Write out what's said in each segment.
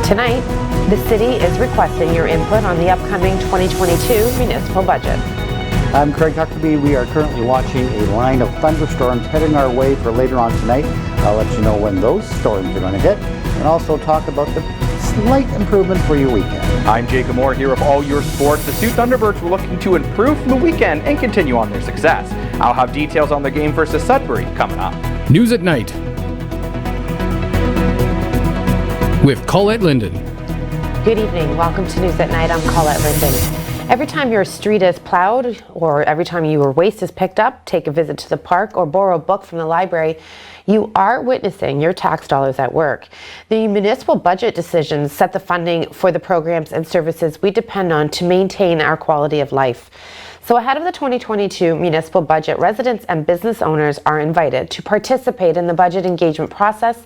Tonight, the city is requesting your input on the upcoming 2022 municipal budget. I'm Craig Huckabee. We are currently watching a line of thunderstorms heading our way for later on tonight. I'll let you know when those storms are going to hit and also talk about the slight improvement for your weekend. I'm Jacob Moore here with all your sports. The Sault Thunderbirds were looking to improve from the weekend and continue on their success. I'll have details on their game versus Sudbury coming up. News at Night with Colette Linden. Good evening. Welcome to News at Night. I'm Colette Linden. Every time your street is plowed or every time your waste is picked up, take a visit to the park or borrow a book from the library, you are witnessing your tax dollars at work. The municipal budget decisions set the funding for the programs and services we depend on to maintain our quality of life. So ahead of the 2022 municipal budget, residents and business owners are invited to participate in the budget engagement process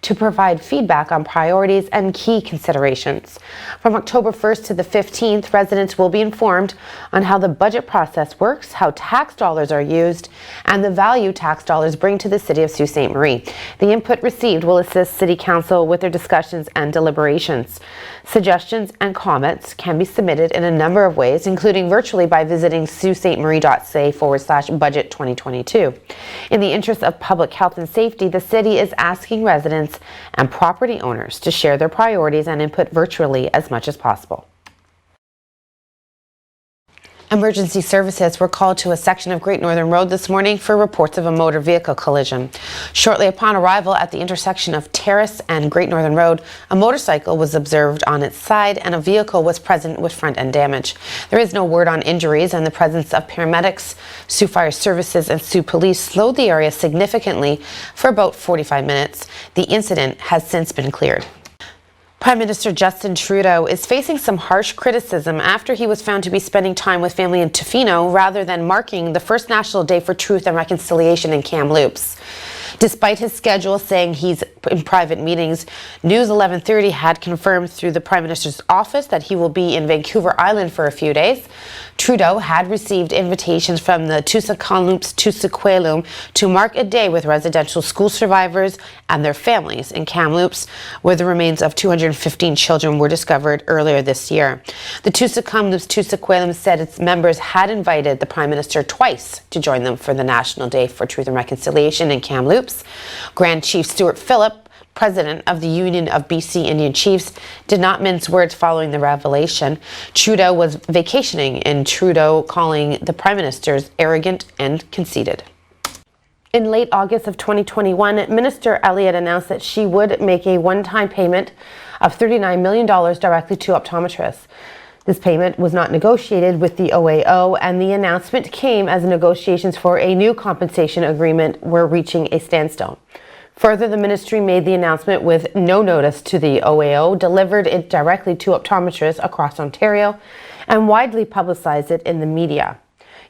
to provide feedback on priorities and key considerations. From October 1st to the 15th, residents will be informed on how the budget process works, how tax dollars are used, and the value tax dollars bring to the City of Sault Ste. Marie. The input received will assist City Council with their discussions and deliberations. Suggestions and comments can be submitted in a number of ways, including virtually by visiting saultstemarie.ca/budget 2022. In the interest of public health and safety, the City is asking residents and property owners to share their priorities and input virtually as much as possible. Emergency services were called to a section of Great Northern Road this morning for reports of a motor vehicle collision. Shortly upon arrival at the intersection of Terrace and Great Northern Road, a motorcycle was observed on its side and a vehicle was present with front-end damage. There is no word on injuries, and the presence of paramedics, Sault Fire Services and Sault Police slowed the area significantly for about 45 minutes. The incident has since been cleared. Prime Minister Justin Trudeau is facing some harsh criticism after he was found to be spending time with family in Tofino rather than marking the first National Day for Truth and Reconciliation in Kamloops. Despite his schedule saying he's in private meetings, News 1130 had confirmed through the Prime Minister's office that he will be in Vancouver Island for a few days. Trudeau had received invitations from the Tusa Kamloops Tusa Kwelum to mark a day with residential school survivors and their families in Kamloops, where the remains of 215 children were discovered earlier this year. The Tusa Kamloops Tusa Kwelum said its members had invited the Prime Minister twice to join them for the National Day for Truth and Reconciliation in Kamloops. Grand Chief Stuart Phillip, president of the Union of BC Indian Chiefs, did not mince words following the revelation. Trudeau was vacationing in Trudeau, calling the Prime Minister's arrogant and conceited. In late August of 2021, Minister Elliott announced that she would make a one-time payment of $39 million directly to optometrists. This payment was not negotiated with the OAO, and the announcement came as negotiations for a new compensation agreement were reaching a standstill. Further, the ministry made the announcement with no notice to the OAO, delivered it directly to optometrists across Ontario, and widely publicized it in the media.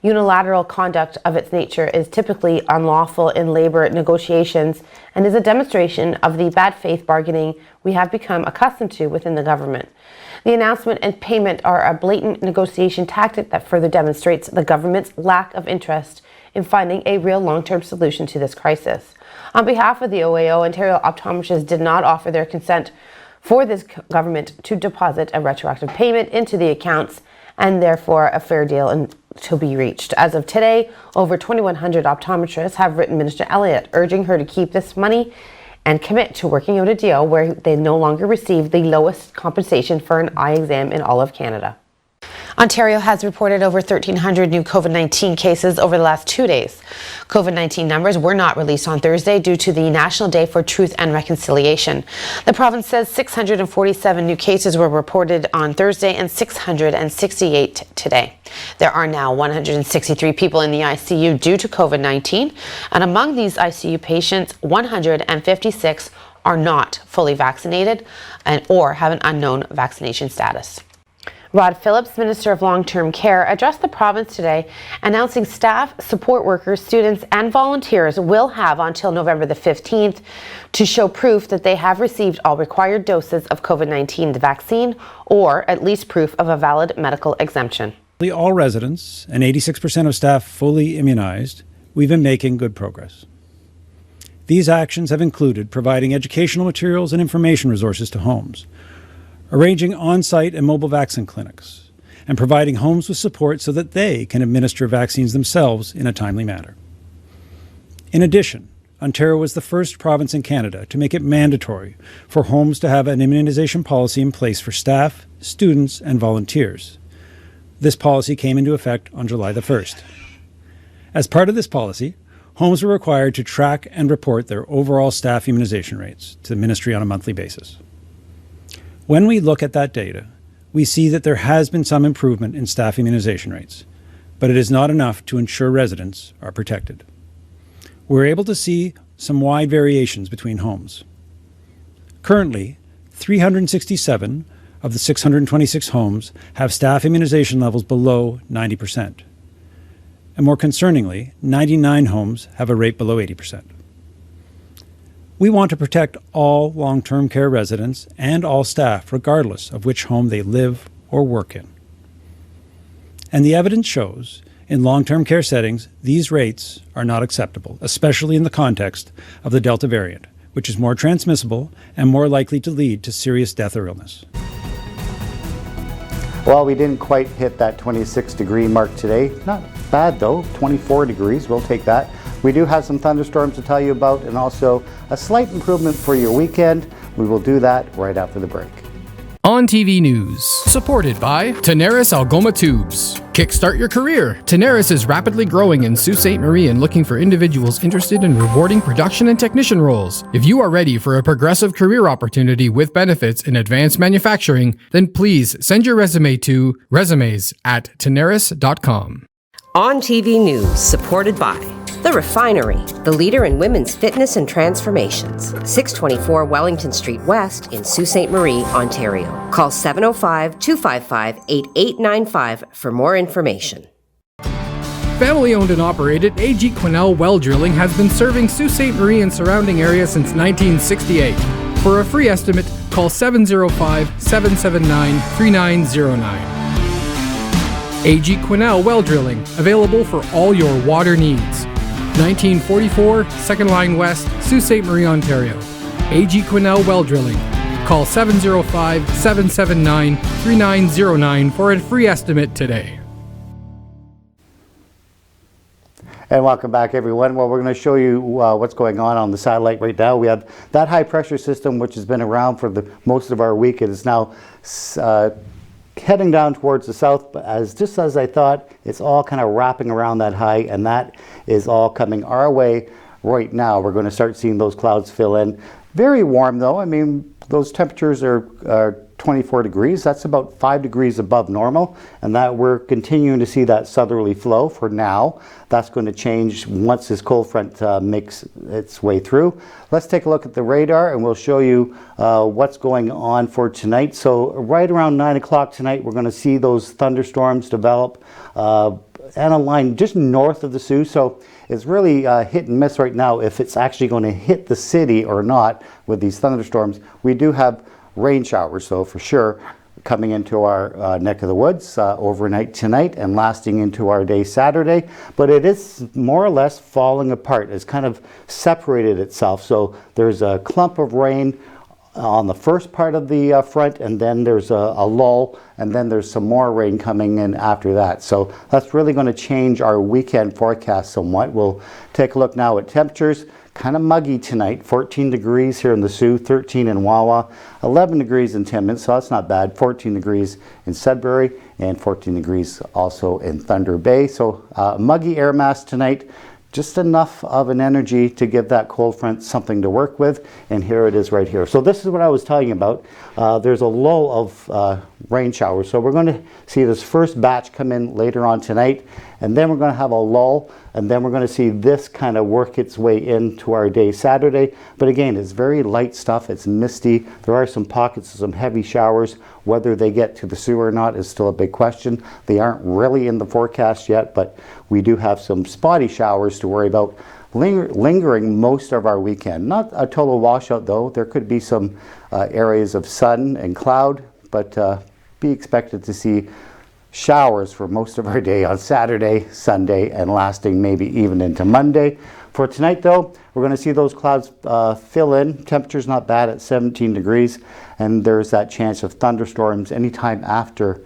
Unilateral conduct of its nature is typically unlawful in labor negotiations and is a demonstration of the bad faith bargaining we have become accustomed to within the government. The announcement and payment are a blatant negotiation tactic that further demonstrates the government's lack of interest in finding a real long-term solution to this crisis. On behalf of the OAO, Ontario optometrists did not offer their consent for this government to deposit a retroactive payment into the accounts, and therefore a fair deal to be reached. As of today, over 2,100 optometrists have written Minister Elliott urging her to keep this money and commit to working out a deal where they no longer receive the lowest compensation for an eye exam in all of Canada. Ontario has reported over 1,300 new COVID-19 cases over the last 2 days. COVID-19 numbers were not released on Thursday due to the National Day for Truth and Reconciliation. The province says 647 new cases were reported on Thursday and 668 today. There are now 163 people in the ICU due to COVID-19, and among these ICU patients, 156 are not fully vaccinated or have an unknown vaccination status. Rod Phillips, Minister of Long-Term Care, addressed the province today, announcing staff, support workers, students, and volunteers will have until November the 15th to show proof that they have received all required doses of COVID-19 vaccine, or at least proof of a valid medical exemption. All residents and 86% of staff fully immunized, we've been making good progress. These actions have included providing educational materials and information resources to homes, arranging on-site and mobile vaccine clinics, and providing homes with support so that they can administer vaccines themselves in a timely manner. In addition, Ontario was the first province in Canada to make it mandatory for homes to have an immunization policy in place for staff, students, and volunteers. This policy came into effect on July the 1st. As part of this policy, homes were required to track and report their overall staff immunization rates to the ministry on a monthly basis. When we look at that data, we see that there has been some improvement in staff immunization rates, but it is not enough to ensure residents are protected. We're able to see some wide variations between homes. Currently, 367 of the 626 homes have staff immunization levels below 90%. And more concerningly, 99 homes have a rate below 80%. We want to protect all long-term care residents and all staff, regardless of which home they live or work in. And the evidence shows, in long-term care settings, these rates are not acceptable, especially in the context of the Delta variant, which is more transmissible and more likely to lead to serious death or illness. Well, we didn't quite hit that 26-degree mark today. Not bad though, 24 degrees, we'll take that. We do have some thunderstorms to tell you about and also a slight improvement for your weekend. We will do that right after the break. On TV News, supported by Tenaris Algoma Tubes. Kickstart your career. Tenaris is rapidly growing in Sault Ste. Marie and looking for individuals interested in rewarding production and technician roles. If you are ready for a progressive career opportunity with benefits in advanced manufacturing, then please send your resume to resumes@tenaris.com. On TV News, supported by The Refinery, the leader in women's fitness and transformations. 624 Wellington Street West in Sault Ste. Marie, Ontario. Call 705-255-8895 for more information. Family-owned and operated AG Quinnell Well Drilling has been serving Sault Ste. Marie and surrounding area since 1968. For a free estimate, call 705-779-3909. AG Quinnell Well Drilling, available for all your water needs. 1944, Second Line West, Sault Ste. Marie, Ontario. AG Quinnell Well Drilling. Call 705-779-3909 for a free estimate today. And welcome back, everyone. Well, we're going to show you what's going on the satellite right now. We have that high pressure system, which has been around for most of our week. It is now heading down towards the south, but just as I thought, it's all kind of wrapping around that high, and that is all coming our way right now. We're going to start seeing those clouds fill in. Very warm though. I mean, those temperatures are 24 degrees. That's about 5 degrees above normal, and that we're continuing to see that southerly flow for now. That's going to change once this cold front makes its way through. Let's take a look at the radar and we'll show you what's going on for tonight. So right around 9 o'clock tonight, we're going to see those thunderstorms develop and a line just north of the Sault. So it's really hit and miss right now if it's actually going to hit the city or not with these thunderstorms. We do have rain showers, so for sure, coming into our neck of the woods overnight tonight and lasting into our day Saturday. But it is more or less falling apart. It's kind of separated itself. So there's a clump of rain on the first part of the front, and then there's a lull, and then there's some more rain coming in after that. So that's really going to change our weekend forecast somewhat. We'll take a look now at temperatures. Kind of muggy tonight, 14 degrees here in the Sault, 13 in Wawa, 11 degrees in Timmins, so that's not bad, 14 degrees in Sudbury, and 14 degrees also in Thunder Bay. So muggy air mass tonight, just enough of an energy to give that cold front something to work with, and here it is right here. So this is what I was telling you about. There's a lull of rain showers, so we're going to see this first batch come in later on tonight, and then we're going to have a lull, and then we're going to see this kind of work its way into our day Saturday. But again, it's very light stuff. It's misty. There are some pockets of some heavy showers. Whether they get to the sewer or not is still a big question. They aren't really in the forecast yet, but we do have some spotty showers to worry about lingering most of our weekend. Not a total washout though. There could be some areas of sun and cloud, but be expected to see showers for most of our day on Saturday, Sunday, and lasting maybe even into Monday. For tonight, though, we're going to see those clouds fill in. Temperature's not bad at 17 degrees, and there's that chance of thunderstorms anytime after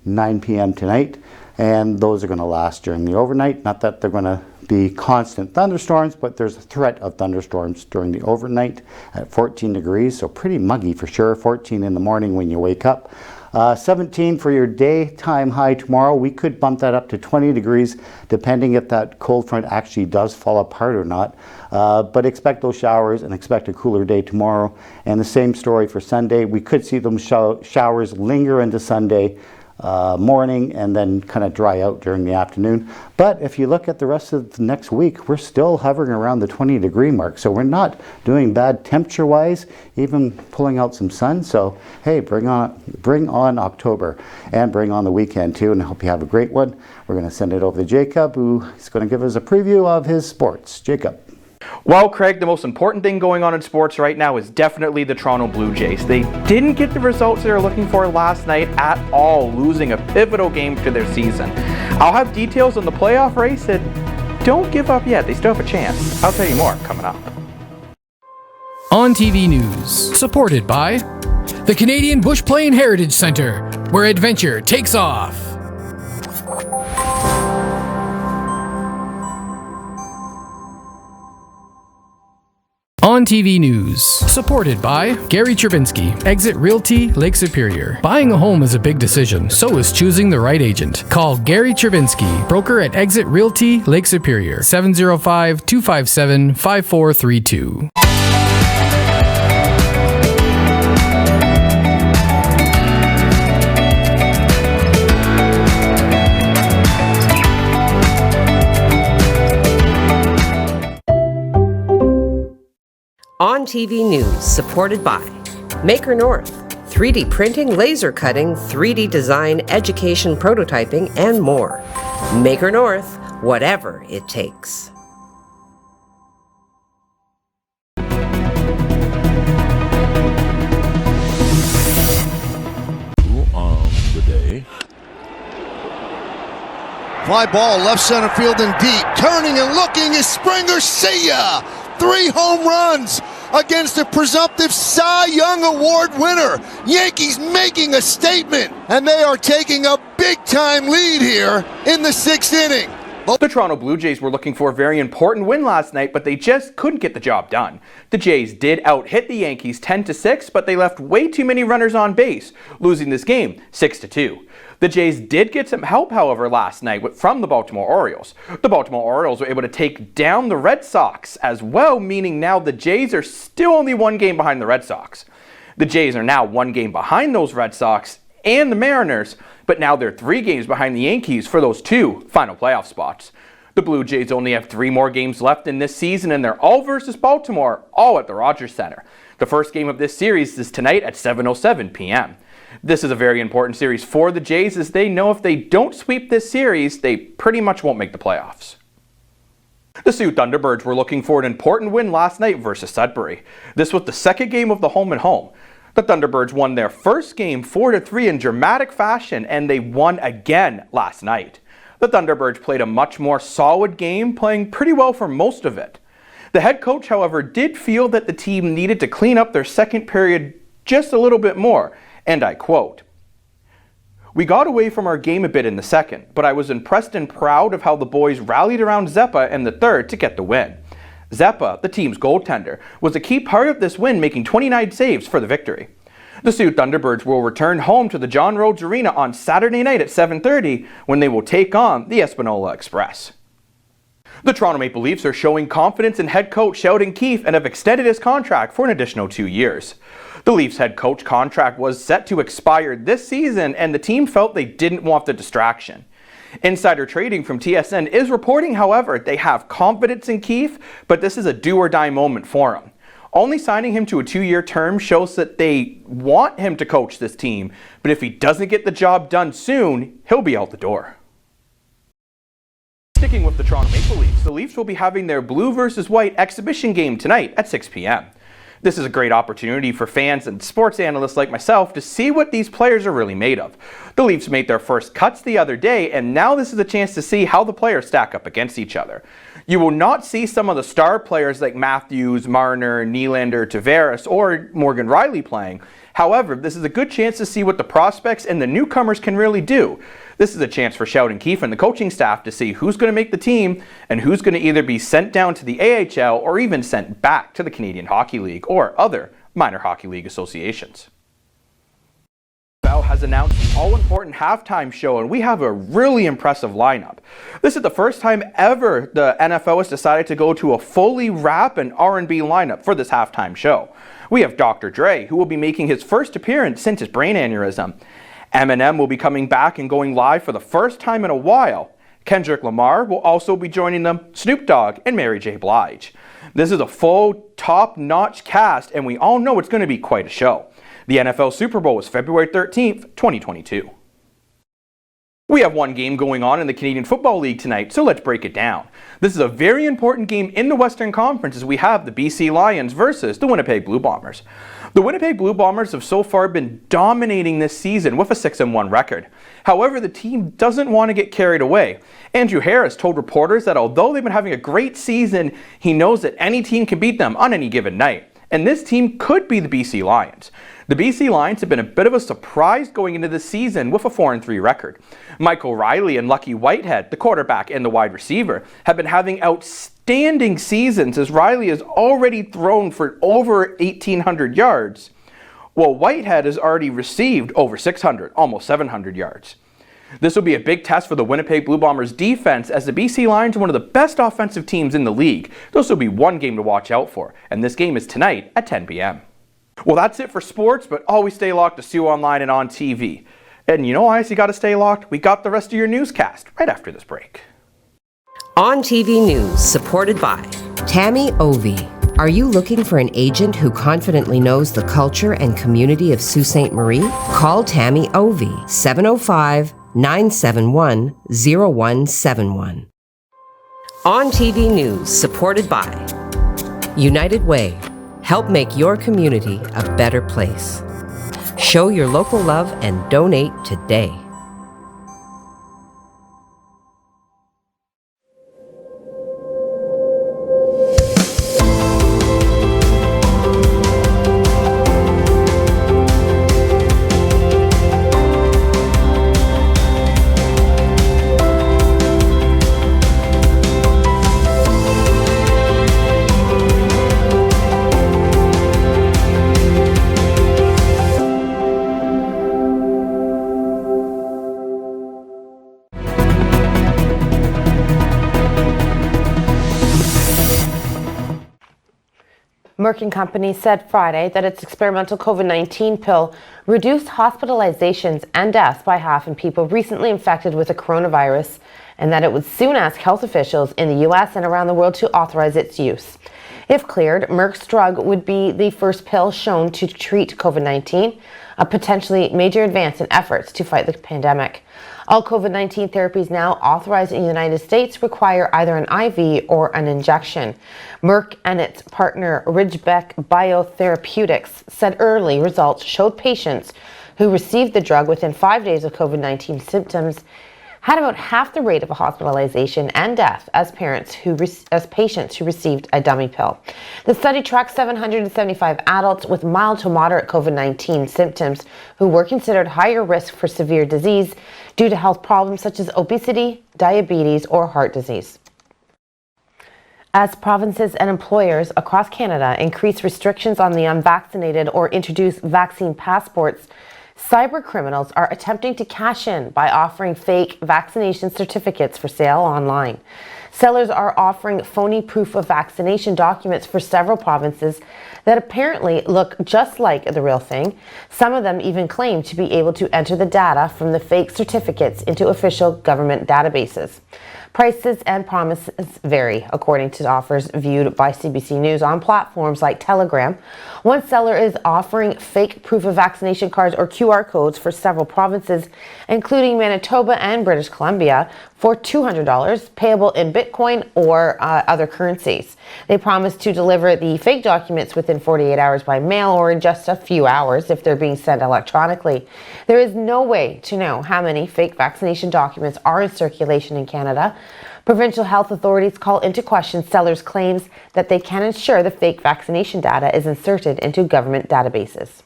9 p.m. tonight, and those are going to last during the overnight. Not that they're going to be constant thunderstorms, but there's a threat of thunderstorms during the overnight at 14 degrees, so pretty muggy for sure. 14 in the morning when you wake up. 17 for your daytime high tomorrow. We could bump that up to 20 degrees depending if that cold front actually does fall apart or not. But expect those showers and expect a cooler day tomorrow. And the same story for Sunday. We could see them showers linger into Sunday morning and then kind of dry out during the afternoon. But if you look at the rest of the next week, we're still hovering around the 20-degree mark. So we're not doing bad temperature-wise, even pulling out some sun. So hey, bring on October and bring on the weekend too, and I hope you have a great one. We're going to send it over to Jacob, who is going to give us a preview of his sports. Jacob. Well, Craig, the most important thing going on in sports right now is definitely the Toronto Blue Jays. They didn't get the results they were looking for last night at all, losing a pivotal game to their season. I'll have details on the playoff race, and don't give up yet. They still have a chance. I'll tell you more coming up. On TV News, supported by the Canadian Bush Plain Heritage Centre, where adventure takes off. On TV News, supported by Gary Chervinsky, Exit Realty, Lake Superior. Buying a home is a big decision, so is choosing the right agent. Call Gary Chervinsky, broker at Exit Realty, Lake Superior, 705-257-5432. On TV News, supported by Maker North, 3D printing, laser cutting, 3D design, education, prototyping, and more. Maker North, whatever it takes. The day. Fly ball left center field and deep. Turning and looking is Springer. See ya! 3 home runs against the presumptive Cy Young Award winner. Yankees making a statement, and they are taking a big-time lead here in the 6th inning. The Toronto Blue Jays were looking for a very important win last night, but they just couldn't get the job done. The Jays did out-hit the Yankees 10-6, but they left way too many runners on base, losing this game 6-2. The Jays did get some help, however, last night from the Baltimore Orioles. The Baltimore Orioles were able to take down the Red Sox as well, meaning now the Jays are still only 1 game behind the Red Sox. The Jays are now 1 game behind those Red Sox and the Mariners, but now they're 3 games behind the Yankees for those 2 final playoff spots. The Blue Jays only have 3 more games left in this season, and they're all versus Baltimore, all at the Rogers Center. The first game of this series is tonight at 7:07 p.m. This is a very important series for the Jays, as they know if they don't sweep this series, they pretty much won't make the playoffs. The Sault Thunderbirds were looking for an important win last night versus Sudbury. This was the second game of the home-and-home. The Thunderbirds won their first game 4-3 in dramatic fashion, and they won again last night. The Thunderbirds played a much more solid game, playing pretty well for most of it. The head coach, however, did feel that the team needed to clean up their second period just a little bit more, and I quote, "We got away from our game a bit in the second, but I was impressed and proud of how the boys rallied around Zeppa in the third to get the win. Zeppa, the team's goaltender, was a key part of this win, making 29 saves for the victory." The Sault Thunderbirds will return home to the John Rhodes Arena on Saturday night at 7:30 when they will take on the Espanola Express. The Toronto Maple Leafs are showing confidence in head coach Sheldon Keefe and have extended his contract for an additional 2 years. The Leafs head coach contract was set to expire this season, and the team felt they didn't want the distraction. Insider trading from TSN is reporting, however, they have confidence in Keefe, but this is a do-or-die moment for him. Only signing him to a 2-year term shows that they want him to coach this team, but if he doesn't get the job done soon, he'll be out the door. Sticking with the Toronto Maple Leafs, the Leafs will be having their blue versus white exhibition game tonight at 6 p.m. This is a great opportunity for fans and sports analysts like myself to see what these players are really made of. The Leafs made their first cuts the other day, and now this is a chance to see how the players stack up against each other. You will not see some of the star players like Matthews, Marner, Nylander, Tavares, or Morgan Rielly playing. However, this is a good chance to see what the prospects and the newcomers can really do. This is a chance for Sheldon Keefe and the coaching staff to see who's going to make the team and who's going to either be sent down to the AHL or even sent back to the Canadian Hockey League or other minor hockey league associations. NFL has announced an all-important halftime show, and we have a really impressive lineup. This is the first time ever the NFL has decided to go to a fully rap and R&B lineup for this halftime show. We have Dr. Dre, who will be making his first appearance since his brain aneurysm. Eminem will be coming back and going live for the first time in a while. Kendrick Lamar will also be joining them, Snoop Dogg, and Mary J. Blige. This is a full, top-notch cast, and we all know it's going to be quite a show. The NFL Super Bowl is February 13th, 2022. We have one game going on in the Canadian Football League tonight, so let's break it down. This is a very important game in the Western Conference as we have the BC Lions versus the Winnipeg Blue Bombers. The Winnipeg Blue Bombers have so far been dominating this season with a 6-1 record. However, the team doesn't want to get carried away. Andrew Harris told reporters that although they've been having a great season, he knows that any team can beat them on any given night. And this team could be the BC Lions. The BC Lions have been a bit of a surprise going into the season with a 4-3 record. Michael Riley and Lucky Whitehead, the quarterback and the wide receiver, have been having outstanding seasons as Riley has already thrown for over 1,800 yards, while Whitehead has already received over 600, almost 700 yards. This will be a big test for the Winnipeg Blue Bombers defense as the BC Lions are one of the best offensive teams in the league. This will be one game to watch out for, and this game is tonight at 10 p.m. Well, that's it for sports, but always stay locked to Sioux Online and on TV. And you know why you got to stay locked? We got the rest of your newscast right after this break. On TV News, supported by Tammy Ovey. Are you looking for an agent who confidently knows the culture and community of Sault Ste. Marie? Call Tammy Ovey, 705-971-0171. On TV News, supported by United Way. Help make your community a better place. Show your local love and donate today. Merck & Company said Friday that its experimental COVID-19 pill reduced hospitalizations and deaths by half in people recently infected with the coronavirus, and that it would soon ask health officials in the U.S. and around the world to authorize its use. If cleared, Merck's drug would be the first pill shown to treat COVID-19, a potentially major advance in efforts to fight the pandemic. All COVID-19 therapies now authorized in the United States require either an IV or an injection. Merck and its partner Ridgeback Biotherapeutics said early results showed patients who received the drug within 5 days of COVID-19 symptoms had about half the rate of hospitalization and death as patients who received a dummy pill. The study tracked 775 adults with mild to moderate COVID-19 symptoms who were considered higher risk for severe disease due to health problems such as obesity, diabetes, or heart disease. As provinces and employers across Canada increase restrictions on the unvaccinated or introduce vaccine passports, cyber criminals are attempting to cash in by offering fake vaccination certificates for sale online. Sellers are offering phony proof of vaccination documents for several provinces that apparently look just like the real thing. Some of them even claim to be able to enter the data from the fake certificates into official government databases. Prices and promises vary, according to offers viewed by CBC News on platforms like Telegram. One seller is offering fake proof of vaccination cards or QR codes for several provinces, including Manitoba and British Columbia, for $200, payable in Bitcoin or other currencies. They promise to deliver the fake documents within 48 hours by mail or in just a few hours if they're being sent electronically. There is no way to know how many fake vaccination documents are in circulation in Canada. Provincial health authorities call into question sellers' claims that they can ensure the fake vaccination data is inserted into government databases.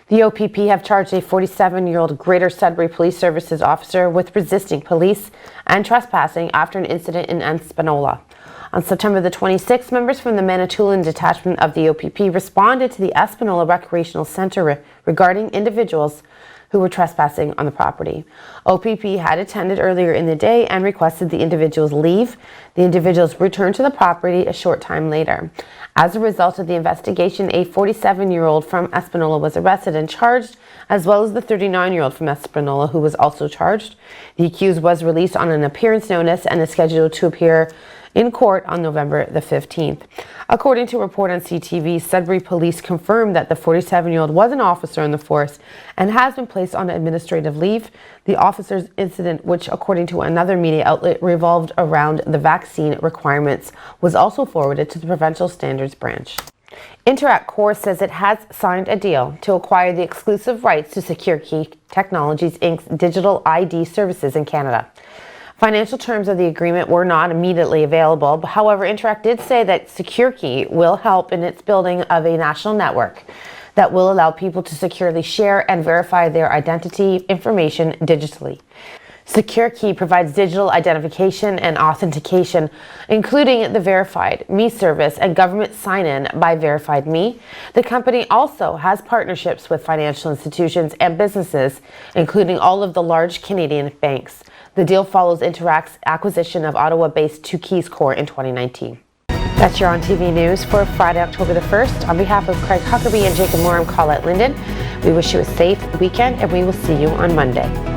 The OPP have charged a 47-year-old Greater Sudbury Police Services officer with resisting police and trespassing after an incident in Espanola. On September the 26th, members from the Manitoulin detachment of the OPP responded to the Espanola Recreational Centre regarding individuals who were trespassing on the property. OPP had attended earlier in the day and requested the individuals leave. The individuals returned to the property a short time later. As a result of the investigation, a 47-year-old from Espanola was arrested and charged, as well as the 39-year-old from Espanola, who was also charged. The accused was released on an appearance notice and is scheduled to appear in court on November the 15th. According to a report on CTV, Sudbury Police confirmed that the 47-year-old was an officer in the force and has been placed on administrative leave. The officer's incident, which according to another media outlet revolved around the vaccine requirements, was also forwarded to the Provincial Standards Branch. Interact Corps says it has signed a deal to acquire the exclusive rights to SecureKey Technologies Inc.'s digital ID services in Canada. Financial terms of the agreement were not immediately available. However, Interact did say that SecureKey will help in its building of a national network that will allow people to securely share and verify their identity information digitally. SecureKey provides digital identification and authentication, including the Verified Me service and government sign-in by Verified Me. The company also has partnerships with financial institutions and businesses, including all of the large Canadian banks. The deal follows Interact's acquisition of Ottawa-based Two Keys Corps in 2019. That's your On TV News for Friday, October the 1st. On behalf of Craig Huckabee and Jacob Moore, I'm Colette Linden. We wish you a safe weekend, and we will see you on Monday.